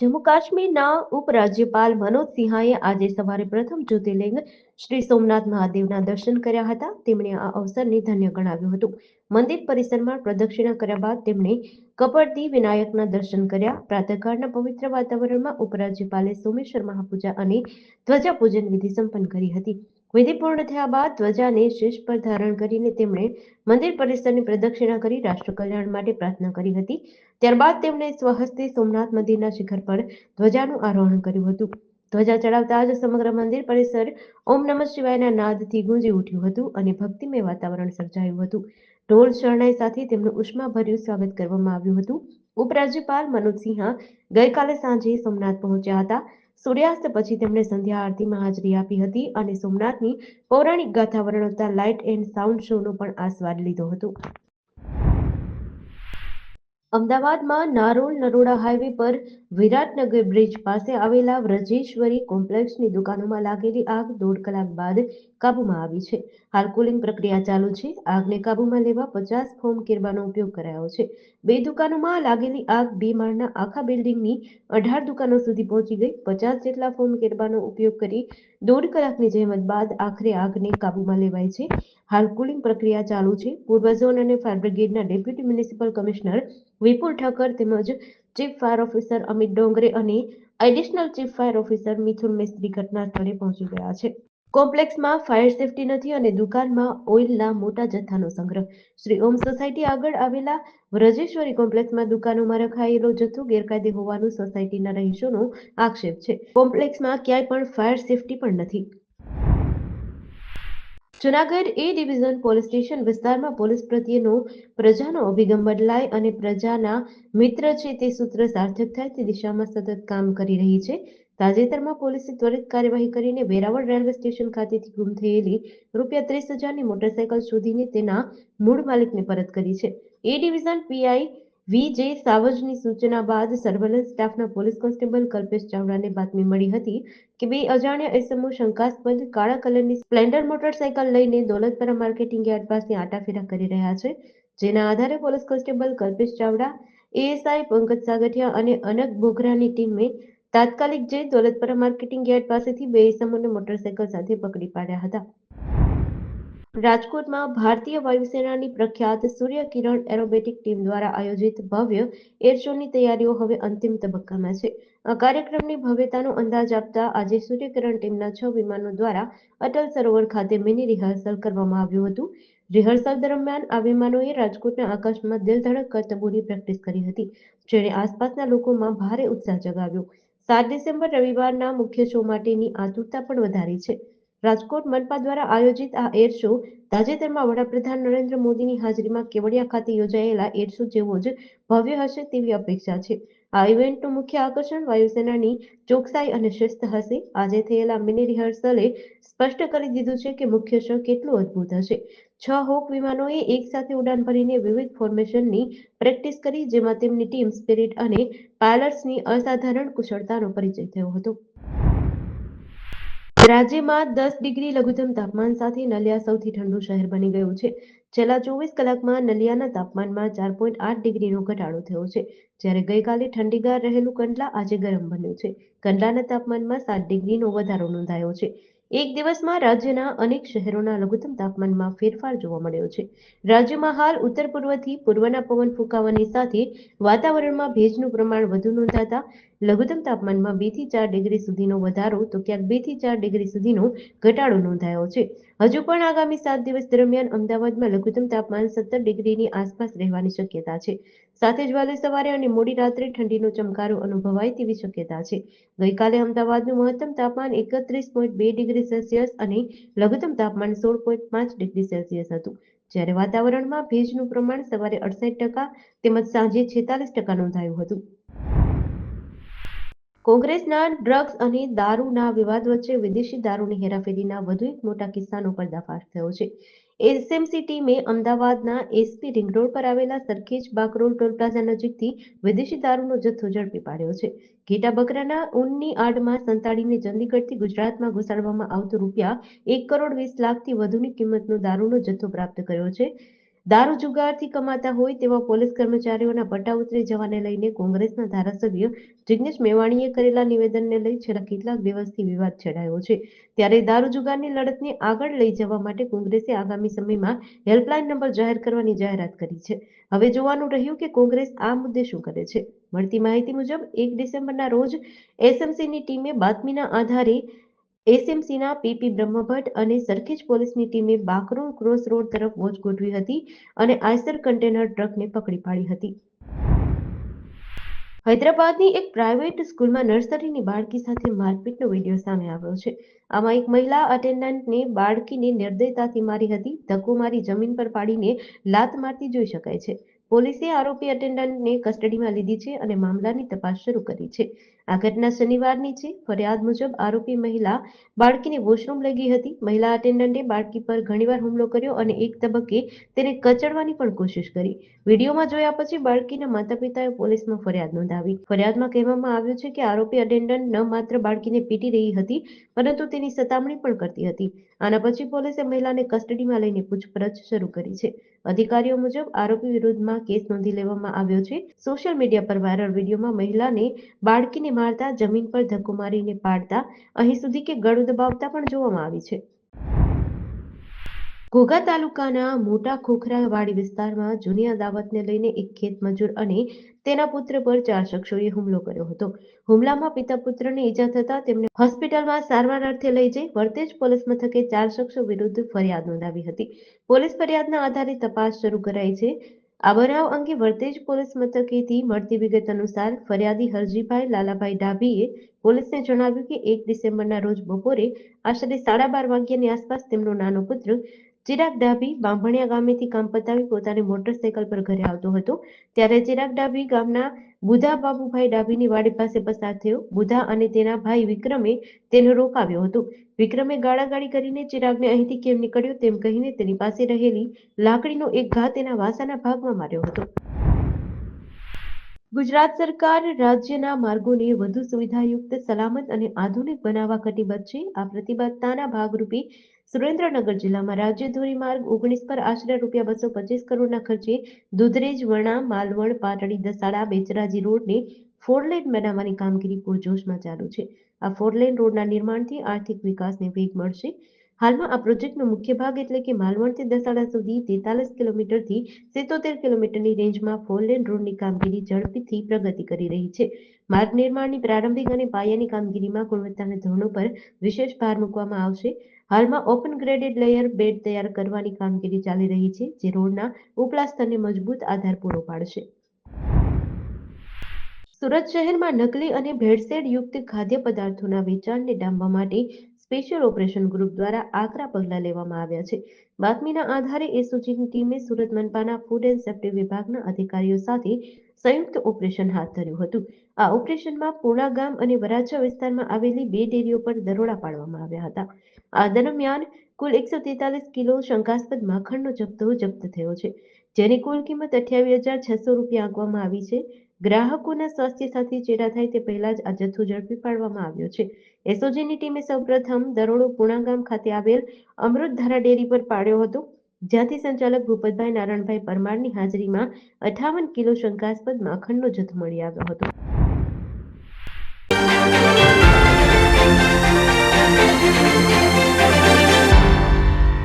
જમ્મુ કાશ્મીરના ઉપરાજ્યપાલ મનોજ સિંહાએ આજે સવારે પ્રથમ જ્યોતિર્લિંગ શ્રી સોમનાથ મહાદેવના દર્શન કર્યા હતા. તેમણે આ અવસરને ધન્ય ગણાવ્યું હતું. મંદિર પરિસરમાં પ્રદક્ષિણા કર્યા બાદ તેમણે કપડતી વિનાયકના દર્શન કર્યા. પ્રાતઃકાળના પવિત્ર વાતાવરણમાં ઉપરાજ્યપાલે સોમેશ્વર મહાપૂજા અને ધ્વજા પૂજન વિધિ સંપન્ન કરી હતી. વિધિ પૂર્ણ થયા બાદ ધ્વજાને શીશ પર ધારણ કરીને તેમણે મંદિર પરિસરની પ્રદક્ષિણા કરી રાષ્ટ્ર કલ્યાણ માટે પ્રાર્થના કરી હતી. ત્યારબાદ તેમણે સ્વહસ્તે સોમનાથ મંદિરના શિખર પર ધ્વજાનું આરોહણ કર્યું હતું. ધ્વજા ચડાવતા જ સમગ્ર મંદિર પરિસર ઓમ નમઃ શિવાયના નાદથી ગુંજી ઉઠ્યું હતું અને ભક્તિમય વાતાવરણ સર્જાયું હતું. ઢોલ શરણાઈ સાથે તેમનું ઉષ્માભર્યું સ્વાગત કરવામાં આવ્યું હતું. ઉપરાજ્યપાલ મનોજ સિંહા ગઈકાલે સાંજે સોમનાથ પહોંચ્યા હતા. સૂર્યાસ્ત પછી તેમણે સંધ્યા આરતીમાં હાજરી આપી હતી અને સોમનાથની પૌરાણિક ગાથા વર્ણવતા લાઇટ એન્ડ સાઉન્ડ શોનો પણ આસ્વાદ લીધો હતો. અમદાવાદમાં નારોલ નરોડા હાઈવે પર વિરાટનગર બ્રિજ પાસે આવેલા વ્રજેશ્વરી કોમ્પ્લેક્સની દુકાનોમાં લાગેલી આગ 1.5 કલાક બાદ કાબૂમાં આવી છે. હાલ કુલિંગ પ્રક્રિયા ચાલુ છે. આગને કાબૂમાં લેવા 50 ફોમ કેરબાનો ઉપયોગ કરાયો છે. બે દુકાનોમાં લાગેલી આગ 2 માળના આખા બિલ્ડિંગની 18 દુકાનો સુધી પહોંચી ગઈ. 50 જેટલા ફોમ કેરબાનો ઉપયોગ કરી 1.5 કલાકની જહેમત બાદ આખરે આગને કાબૂમાં લેવાઈ છે. હાલ કુલિંગ પ્રક્રિયા ચાલુ છે. પૂર્વ ઝોન અને ફાયર બ્રિગેડના ડેપ્યુટી મ્યુનિસિપલ કમિશનર વિપુલ ઠક્કર તેમજ chief fire officer Amit Dongre અને એડિશનલ ચીફ ફાયર ઓફિસર મિથુન મિસ્ત્રી ઘટના સ્થળે પહોંચી ગયા છે. કોમ્પ્લેક્સમાં ફાયર સેફટી નથી અને દુકાનમાં ઓઇલના મોટા જથ્થાનો સંગ્રહ. શ્રી ઓમ સોસાયટી આગળ આવેલા વ્રજેશ્વરી કોમ્પ્લેક્સમાં દુકાનોમાં રખાયેલો જથ્થો ગેરકાયદે હોવાનું સોસાયટીના રહીશોનો આક્ષેપ છે. કોમ્પ્લેક્સમાં ક્યાંય પણ ફાયર સેફટી પણ નથી. જૂનાગઢ એ ડિવિઝન પોલીસ સ્ટેશન વિસ્તારમાં પોલીસ પ્રત્યેનો પ્રજાનો અભિગમ બદલાય અને પ્રજાના મિત્ર છે તે સૂત્ર સાર્થક થાય તે દિશામાં સતત કામ કરી રહી છે. તાજેતરમાં પોલીસે ત્વરિત કાર્યવાહી કરીને વેરાવળ રેલવે સ્ટેશન ખાતેથી ગુમ થયેલી ₹30,000ની મોટરસાયકલ શોધીને તેના મૂળ માલિકને પરત કરી છે. એ ડિવિઝન પીઆઈ વી.જે. સાવજની સૂચના બાદ સર્વેલન્સ સ્ટાફના પોલીસ કોન્સ્ટેબલ કલ્પેશ ચાવડાને બાતમી મળી હતી કે બે અજાણ્યા ઇસમો શંકાસ્પદ કાળા કલરની સ્પ્લેન્ડર મોટરસાયકલ લઈને દોલતપરા માર્કેટિંગ યાર્ડ પાસે આંટાફેરા કરી રહ્યા છે. જેના આધારે police constable Kalpesh Chavda, ASI Pankaj Sagathiya અને અનક બોઘરાની ટીમે તાત્કાલિક જઈ દોલતપરા માર્કેટિંગ યાર્ડ પાસેથી બે ઇસમોને મોટરસાયકલ સાથે પકડી પાડ્યા હતા. રાજકોટમાં ભારતીય વાયુસેનાની પ્રખ્યાત સૂર્ય કિરણ એરોબેટિક ટીમ દ્વારા આયોજિત ભવ્ય એર શોની તૈયારીઓ હવે અંતિમ તબક્કામાં છે. આ કાર્યક્રમની ભવ્યતાનો અંદાજ આપતા આજે સૂર્યકિરણ ટીમના 6 વિમાનો દ્વારા અટલ સરોવર ખાતે મિની રિહર્સલ કરવામાં આવ્યું હતું. રિહર્સલ દરમિયાન આ વિમાનોએ રાજકોટના આકાશમાં દિલ ધડક કરતબોની પ્રેક્ટિસ કરી હતી, જેણે આસપાસના લોકોમાં ભારે ઉત્સાહ જગાવ્યો. 7 ડિસેમ્બર રવિવારના મુખ્ય શો માટેની આતુરતા પણ વધારી છે. રાજકોટ મનપા દ્વારા આયોજિત આ એર શો તાજેતરમાં વડાપ્રધાન નરેન્દ્ર મોદીની હાજરીમાં કેવડિયા ખાતે યોજાયેલા એર શો જેવો જ ભવ્ય હશે તેવી અપેક્ષા છે. આ ઇવેન્ટનું મુખ્ય આકર્ષણ વાયુસેનાની ચોકસાઈ અને શિસ્ત હશે. આજે થયેલા મિની રિહર્સલે સ્પષ્ટ કરી દીધું છે કે મુખ્ય શો કેટલું અદ્ભુત હશે. 6 હોક વિમાનોએ એક સાથે ઉડાન ભરીને વિવિધ ફોર્મેશનની પ્રેક્ટિસ કરી, જેમાં તેમની ટીમ સ્પિરિટ અને પાયલટ્સની અસાધારણ કુશળતાનો પરિચય થયો હતો. રાજ્યમાં 10 ડિગ્રી લઘુત્તમ તાપમાન સાથે નલિયા સૌથી ઠંડુ શહેર બની ગયું છે. છેલ્લા 24 કલાકમાં નલિયાના તાપમાનમાં 4.8 ડિગ્રીનો ઘટાડો થયો છે, જ્યારે ગઈકાલે ઠંડીગાર રહેલું કંડલા આજે ગરમ બન્યું છે. કંડલાના તાપમાનમાં 7 ડિગ્રીનો વધારો નોંધાયો છે. એક દિવસમાં રાજ્યના અનેક શહેરોના લઘુત્તમ તાપમાનમાં ફેરફાર જોવા મળ્યો છે. રાજ્યમાં હાલ ઉત્તર પૂર્વથી પૂર્વના પવન ફૂંકાવાની સાથે વાતાવરણમાં ભેજનું પ્રમાણ વધુ નોંધાતા લઘુત્તમ તાપમાનમાં 2 થી 4 ડિગ્રી સુધીનો વધારો તો ક્યાંક 2 થી 4 ડિગ્રી સુધીનો ઘટાડો નોંધાયો છે. હજુ પણ આગામી 7 દિવસ દરમિયાન અમદાવાદમાં લઘુત્તમ તાપમાન 17 ડિગ્રીની આસપાસ રહેવાની શક્યતા છે. સાથે જ વહેલી સવારે અને મોડી રાત્રે ઠંડીનો ચમકારો અનુભવાય તેવી શક્યતા છે. ગઈકાલે અમદાવાદનું મહત્તમ તાપમાન 31.2 ડિગ્રી સેલ્સિયસ અને લઘુત્તમ તાપમાન 16.5 ડિગ્રી સેલ્સિયસ હતું, જ્યારે વાતાવરણમાં ભેજનું પ્રમાણ સવારે 68% તેમજ સાંજે 46% નોંધાયું હતું. કોંગ્રેસના ડ્રગ્સ અને દારૂના વિવાદ વચ્ચે વિદેશી દારૂની હેરાફેરીના વધુ એક મોટા કિસ્સાનો પર્દાફાશ થયો છે. એસએમસી ટીમે અમદાવાદના એસપી રિંગ રોડ પર આવેલા સરખેજ બાકરોલ ટોલ પ્લાઝા નજીકથી વિદેશી દારૂનો જથ્થો ઝડપી પાડ્યો છે. ઘેટા બકરાના ઊનની આડમાં સંતાડીને ચંદીગઢથી ગુજરાતમાં ઘુસાડવામાં આવતો ₹1,20,00,000થી વધુની કિંમતનો દારૂનો જથ્થો પ્રાપ્ત કર્યો છે. દારૂ જુગારથી કમાતા હોય તેવા પોલીસ કર્મચારીઓના પટ્ટા ઉતરી જવાને લઈને કોંગ્રેસના ધારાસભ્ય જિગ્નેશ મેવાણીએ કરેલા નિવેદનને લઈ છેલ્લા કેટલાક દિવસથી વિવાદ છેડાયો છે. ત્યારે દારૂ જુગારની લડતને આગળ લઈ જવા માટે કોંગ્રેસે આગામી સમયમાં હેલ્પલાઇન નંબર જાહેર કરવાની જાહેરાત કરી છે. હવે જોવાનું રહ્યું કે કોંગ્રેસ આ મુદ્દે શું કરે છે. મળતી માહિતી મુજબ 1 ડિસેમ્બરના રોજ એસએમસીની ટીમે બાતમીના આધારે એસએમસીના પીપી બ્રહ્મભટ્ટ અને સરખેજ પોલીસની ટીમે બાકરોલ ક્રોસ રોડ તરફ વોચ ગોઠવી હતી અને આઈસર કન્ટેનર ટ્રકને પકડી પાડી હતી. હૈદરાબાદની એક પ્રાઇવેટ સ્કૂલમાં નર્સરીની બાળકી સાથે મારપીટનો વિડીયો સામે આવ્યો છે. આમાં એક મહિલા અટેન્ડન્ટને બાળકીને નિર્દયતાથી મારી હતી. ધક્કો મારી જમીન પર પાડીને લાત મારતી જોઈ શકાય છે. પોલીસે આરોપી અટેન્ડન્ટને કસ્ટડીમાં લીધી છે અને મામલાની તપાસ શરૂ કરી છે. આ ઘટના શનિવારની છે. ફરિયાદ મુજબ આરોપી મહિલા બાળકીને વોશરૂમ લઈ ગઈ હતી. મહિલા અટેન્ડન્ટે બાળકી પર ઘણીવાર હુમલો કર્યો અને એક તબક્કે તેને કચડવાની પણ કોશિશ કરી. વિડીયોમાં જોયા પછી બાળકીના માતા-પિતાએ પોલીસમાં ફરિયાદ નોંધાવી. ફરિયાદમાં કહેવામાં આવ્યું છે કે આરોપી અટેન્ડન્ટ ન માત્ર બાળકીને પીટી રહી હતી, પરંતુ તેની સતામણી પણ કરતી હતી. આના પછી પોલીસે મહિલાને કસ્ટડીમાં લઈને પૂછપરછ શરૂ કરી છે. અધિકારીઓ મુજબ આરોપી વિરુદ્ધમાં કેસ નોંધી લેવામાં આવ્યો છે. સોશિયલ મીડિયા પર વાયરલ વિડીયોમાં મહિલાને બાળકીને મારતા, જમીન પર ધક્કો મારીને પાડતા, અહીં સુધી કે ગળું દબાવતા પણ જોવામાં આવી છે. ઘોઘા તાલુકાના મોટા ખોખરાવાડી વિસ્તારમાં જૂની અદાવતને લઈને એક ખેતમજૂર અને તેના પુત્ર પર 4 શખ્સોએ હુમલો કર્યો હતો. હુમલામાં પિતા પુત્રને ઈજા થતાં તેમને હોસ્પિટલમાં સારવાર અર્થે લઈ જઈ વરતેજ પોલીસ મથકે 4 શખ્સો વિરુદ્ધ ફરિયાદ નોંધાવી હતી. પોલીસ ફરિયાદના આધારે તપાસ શરૂ કરાઈ છે. આ બનાવ અંગે વરતેજ પોલીસ મથકેથી મળતી વિગત અનુસાર ફરિયાદી હરજીભાઈ લાલાભાઈ ડાભીએ પોલીસને જણાવ્યું કે 1 ડિસેમ્બરના રોજ બપોરે આશરે 12:30 વાગ્યાની આસપાસ તેમનો નાનો પુત્ર ચિરાગ ડાભી બાંભણિયા ગામેથી કામ પતાવી પોતાની મોટરસાયકલ પર ઘરે આવતો હતો. ત્યારે ચિરાગ ડાભી ગામના બુધા બાબુભાઈ ડાભીની વાડી પાસે પસાર થયો. બુધા અને તેના ભાઈ વિક્રમે તેને રોકાવ્યો હતો. વિક્રમે ગાળાગાળી કરીને ચિરાગને અહીંથી કેમ નીકળ્યો તેમ કહીને તેની પાસે રહેલી લાકડીનો એક ઘા તેના વાસાના ભાગમાં માર્યો હતો. ગુજરાત સરકાર રાજ્યના માર્ગોને વધુ સુવિધાયુક્ત, સલામત અને આધુનિક બનાવવા કટિબદ્ધ છે. આ પ્રતિબદ્ધતાના ભાગરૂપે સુરેન્દ્રનગર જિલ્લામાં રાજ્ય ધોરીમાર્ગ 19 પર આશરે ₹225 કરોડના ખર્ચે દુધરેજ, વરણા, માલવણ, પાટડી, દસાડા, બેચરાજી રોડને ફોરલેન બનાવવાની કામગીરી પૂરજોશમાં ચાલુ છે. આ ફોરલેન રોડના નિર્માણથી આર્થિક વિકાસને વેગ મળશે. હાલમાં આ પ્રોજેક્ટનો મુખ્ય ભાગ એટલે કે માલવણથી દસાડા સુધી 43 કિલોમીટરથી 77 કિલોમીટરની રેન્જમાં ફોરલેન રોડની કામગીરી ઝડપથી પ્રગતિ કરી રહી છે. માર્ગ નિર્માણની પ્રારંભિક અને પાયાની કામગીરીમાં ગુણવત્તાના ધોરણો પર વિશેષ ભાર મૂકવામાં આવશે. હાલમાં ઓપન ગ્રેડેડ લેયર બેડ તૈયાર કરવાની કામગીરી ચાલી રહી છે, જે રોડના ઉપલા સ્તરને મજબૂત આધાર પૂરો પાડશે. સુરત શહેરમાં નકલી અને ભેળસેળયુક્ત ખાદ્ય પદાર્થોના વેચાણને ડામવા માટે સ્પેશિયલ ઓપરેશન ગ્રુપ દ્વારા આકરા પગલાં લેવામાં આવ્યા છે. બાતમીના આધારે એસઓજીની ટીમે સુરત મનપાના ફૂડ એન્ડ સેફ્ટી વિભાગના અધિકારીઓ સાથે સંયુક્ત ઓપરેશન હાથ ધર્યું હતું. આ ઓપરેશનમાં પૂર્ણા ગામ અને વરાછા વિસ્તારમાં આવેલી 2 ડેરીઓ પર દરોડા પાડવામાં આવ્યા હતા. આ દરમિયાન કુલ 143 કિલો શંકાસ્પદ માખણનો જથ્થો જપ્ત થયો છે, જેની કુલ કિંમત ₹28,600 આંકવામાં આવી છે. ગ્રાહકોના સ્વાસ્થ્ય સાથે ચેડા થાય તે પહેલા જ આ જથ્થો ઝડપી પાડવામાં આવ્યો છે. એસઓજીની ટીમે સૌપ્રથમ દરોડો પૂર્ણા ગામ ખાતે આવેલ અમૃતધારા ડેરી પર પાડ્યો હતો, જ્યાંથી સંચાલક ભૂપતભાઈ નારણભાઈ પરમારની હાજરીમાં 58 કિલો શંકાસ્પદ માખણનો જથ્થો મળી આવ્યો હતો.